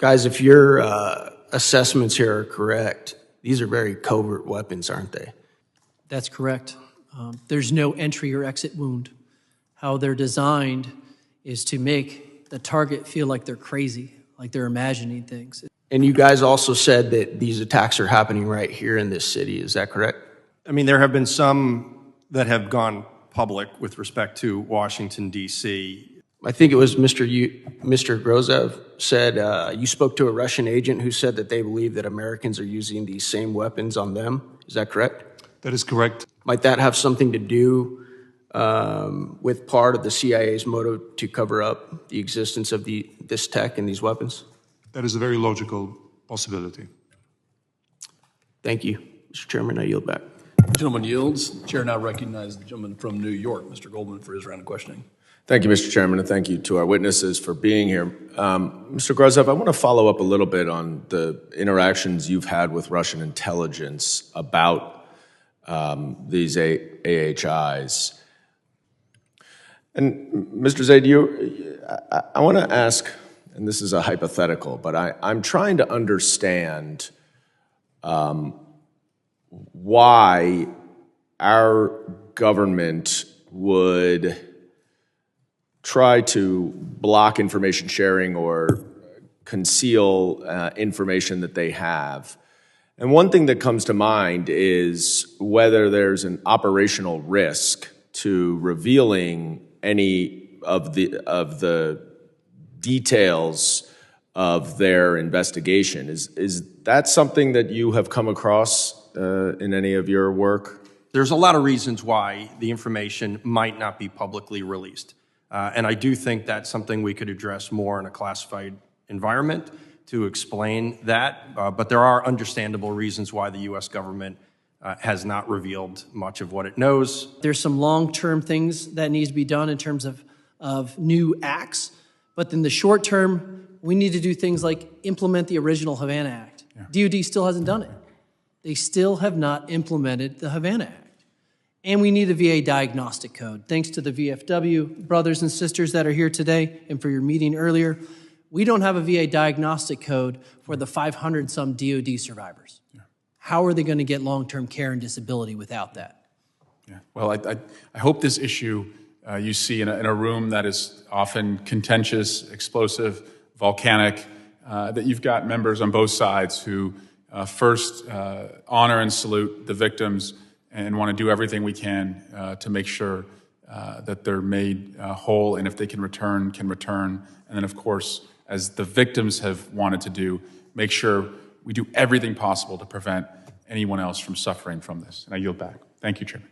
Guys, if your assessments here are correct, these are very covert weapons, aren't they? That's correct. There's no entry or exit wound. How they're designed is to make the target feel like they're crazy, like they're imagining things. And you guys also said that these attacks are happening right here in this city. Is that correct? I mean, there have been some that have gone public with respect to Washington, D.C. I think it was Mr. Grozev said you spoke to a Russian agent who said that they believe that Americans are using these same weapons on them. Is that correct? That is correct. Might that have something to do with part of the CIA's motive to cover up the existence of this tech and these weapons? That is a very logical possibility. Thank you. Mr. Chairman, I yield back. The gentleman yields. The chair now recognizes the gentleman from New York, Mr. Goldman, for his round of questioning. Thank you, Mr. Chairman, and thank you to our witnesses for being here. Mr. Grozev, I want to follow up a little bit on the interactions you've had with Russian intelligence about these AHIs. And Mr. Zaid, I want to ask, and this is a hypothetical, but I'm trying to understand why our government would try to block information sharing or conceal information that they have. And one thing that comes to mind is whether there's an operational risk to revealing any of the details of their investigation. Is that something that you have come across in any of your work? There's a lot of reasons why the information might not be publicly released. And I do think that's something we could address more in a classified environment to explain that. But there are understandable reasons why the U.S. government has not revealed much of what it knows. There's some long-term things that needs to be done in terms of new acts. But in the short term, we need to do things like implement the original Havana Act. Yeah. DOD still hasn't done it. They still have not implemented the Havana Act. And we need a VA diagnostic code. Thanks to the VFW brothers and sisters that are here today and for your meeting earlier, we don't have a VA diagnostic code for the 500-some DOD survivors. Yeah. How are they going to get long-term care and disability without that? Yeah. Well, I hope this issue you see in a room that is often contentious, explosive, volcanic, that you've got members on both sides who first honor and salute the victims and want to do everything we can to make sure that they're made whole, and if they can return. And then, of course, as the victims have wanted to do, make sure we do everything possible to prevent anyone else from suffering from this. And I yield back. Thank you, Chairman.